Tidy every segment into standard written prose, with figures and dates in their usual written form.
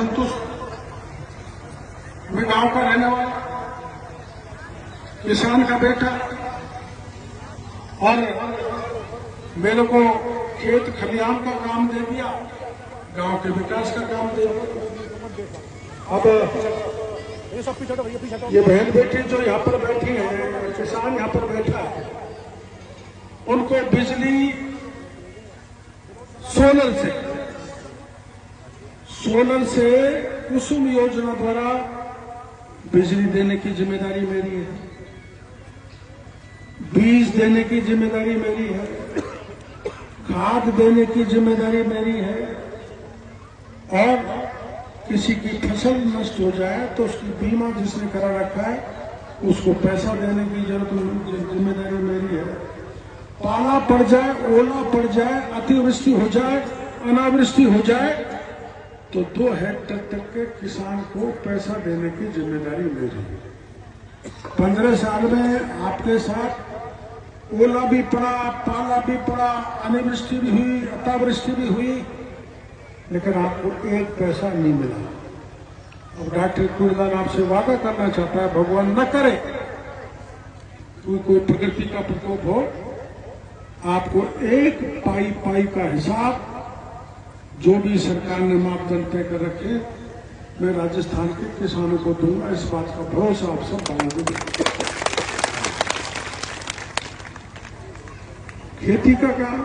संतुष्ट। मैं गांव का रहने वाला, किसान का बेटा, और मेरे को खेत खलिहान का काम दे दिया, गांव के विकास का काम दे दिया। अब ये बहन बेटी जो यहाँ पर बैठी है, किसान यहाँ पर बैठा है, उनको बिजली सोलर से कुसुम योजना द्वारा बिजली देने की जिम्मेदारी मेरी है, बीज देने की जिम्मेदारी मेरी है, खाद देने की जिम्मेदारी मेरी है, और किसी की फसल नष्ट हो जाए तो उसकी बीमा जिसने करा रखा है उसको पैसा देने की जिम्मेदारी मेरी है। पाला पड़ जाए, ओला पड़ जाए, अतिवृष्टि हो जाए, अनावृष्टि हो जाए तो 2 हेक्टेयर तक के किसान को पैसा देने की जिम्मेदारी मेरी है। 15 साल में आपके साथ ओला भी पड़ा, पाला भी पड़ा, अनावृष्टि भी हुई, अतिवृष्टि भी हुई, लेकिन आपको 1 पैसा नहीं मिला। अब डॉक्टर कुलदान आपसे वादा करना चाहता है, भगवान न करे कोई प्रकृति का प्रकोप हो, आपको 1 पाई का हिसाब जो भी सरकार ने मापदंड तय कर रखे, मैं राजस्थान के किसानों को दूंगा। इस बात का भरोसा आप सब बनाओगे। खेती का काम,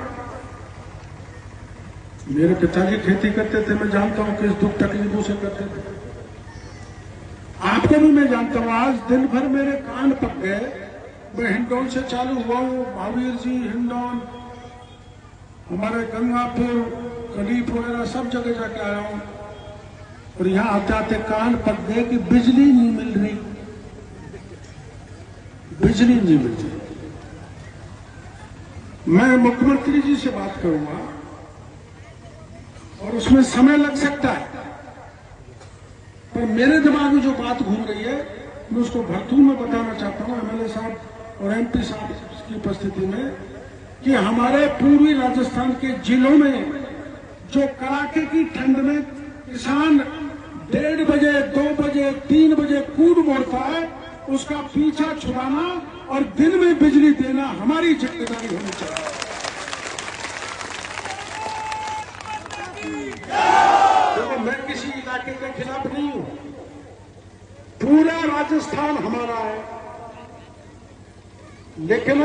मेरे पिताजी खेती करते थे, मैं जानता हूं किस दुख तकलीफों से करते थे। आपको भी मैं जानता हूं। आज दिन भर मेरे कान पक गए। मैं हिंडौन से चालू हुआ हूं, महावीर जी, हिंडौन, हमारे गंगापुर, कलीप वगैरह सब जगह जाके आया हूं, और यहां आते आते कान पक गए कि बिजली नहीं मिल रही, बिजली नहीं मिल रही। मैं मुख्यमंत्री जी से बात करूंगा और उसमें समय लग सकता है, पर मेरे दिमाग में जो बात घूम रही है मैं उसको भरतूर में बताना चाहता हूं एमएलए साहब और एमपी साहब की उपस्थिति में, कि हमारे पूर्वी राजस्थान के जिलों में जो कड़ाके की ठंड में किसान 1:30 बजे, 2 बजे, 3 बजे कूद मोड़ता है, उसका पीछा छुड़ाना और दिन में बिजली देना हमारी जिम्मेदारी होनी चाहिए। देखो, मैं किसी इलाके के खिलाफ नहीं हूं, पूरा राजस्थान हमारा है, लेकिन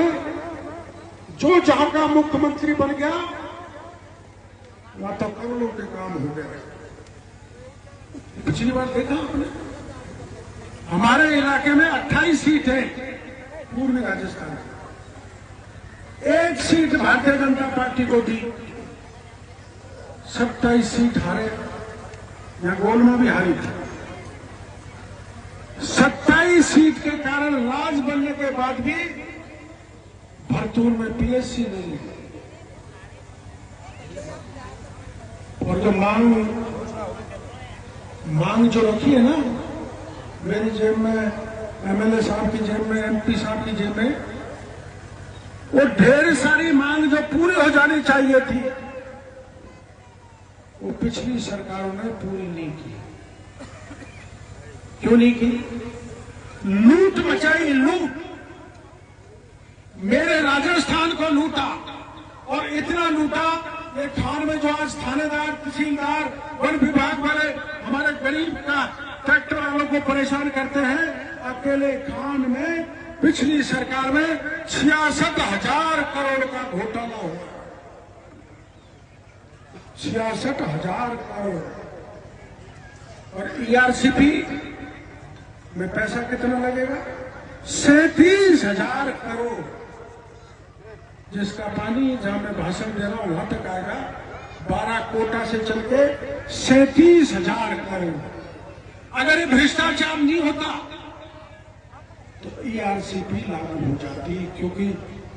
जो जहां का मुख्यमंत्री बन गया वहां तो करोड़ों के काम हो गए। पिछली बार देखा आपने, हमारे इलाके में 28 सीट है पूर्वी राजस्थान की, 1 सीट भारतीय जनता पार्टी को दी, 27 सीट हारे। यहां गोल में भी हारी थी। 27 सीट के कारण राज बनने के बाद भी भरतूर में पीएससी नहीं है, और जो मांग जो रखी है ना, मेरी जेब में, एमएलए साहब की जेब में, एमपी साहब की जेब में, वो ढेर सारी मांग जो पूरी हो जानी चाहिए थी, वो पिछली सरकारों ने पूरी नहीं की। क्यों नहीं की? लूट मचाई, लूट। मेरे राजस्थान को लूटा, और इतना लूटा ये खान में जो आज थानेदार, तहसीलदार, वन विभाग वाले हमारे गरीब का ट्रैक्टर वालों को परेशान करते हैं, अकेले खान में पिछली सरकार में 66,000 करोड़ का घोटाला हुआ। 66,000 करोड़। और ईआरसीपी में पैसा कितना लगेगा? 37,000 करोड़, जिसका पानी जहां मैं भाषण दे रहा हूं वहां तक आएगा। 12 कोटा से चल के 37,000 करोड़। अगर ये भ्रष्टाचार नहीं होता तो ईआरसीपी लागू हो जाती, क्योंकि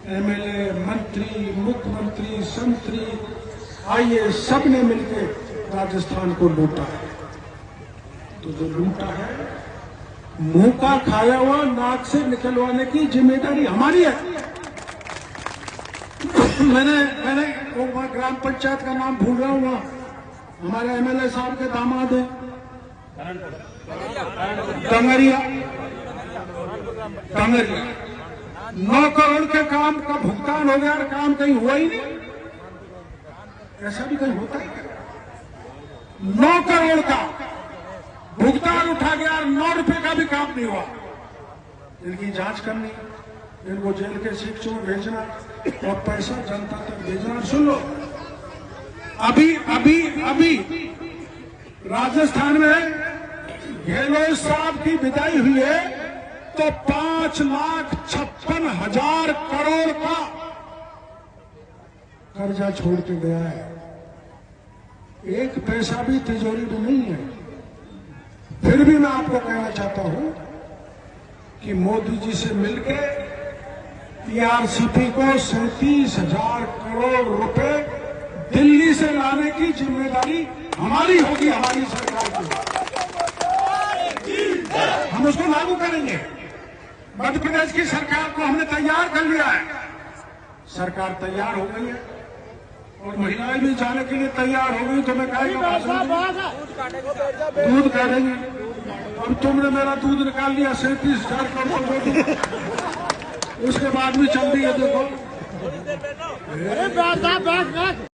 एमएलए, मंत्री, मुख्यमंत्री, संतरी, आइए सब ने मिलकर राजस्थान को लूटा है। तो जो लूटा है, मुंह का खाया हुआ नाक से निकलवाने की जिम्मेदारी हमारी है। मैंने वो ग्राम पंचायत का नाम भूल रहा हूँ, हमारे एमएलए साहब के दामाद हैं, टंगरिया 9 करोड़ के काम का भुगतान हो गया और काम कहीं हुआ ही नहीं। ऐसा भी कहीं होता है क्या? 9 करोड़ का भुगतान उठा गया और 9 रुपए का भी काम नहीं हुआ। इनकी जांच करनी, इनको जेल के शिक्षों में भेजना और पैसा जनता तक भेजना। सुन लो, अभी राजस्थान में गहलोत साहब की विदाई हुई है तो 5,56,000 करोड़ का कर्जा छोड़ के गया है। एक पैसा भी तिजोरी में नहीं है। फिर भी मैं आपको कहना चाहता हूं कि मोदी जी से मिलके टीआरसीपी को 37,000 करोड़ रुपए दिल्ली से लाने की जिम्मेदारी हमारी होगी, हमारी सरकार की। हम उसको लागू करेंगे। मध्य प्रदेश की सरकार को हमने तैयार कर लिया है। सरकार तैयार हो गई है और महिलाएं भी जाने के लिए तैयार हो गई। तो मैं कहेगा दूध काटेंगे। अब तुमने मेरा दूध निकाल लिया 37,000 करोड़। उसके बाद भी चल रही है, देखो।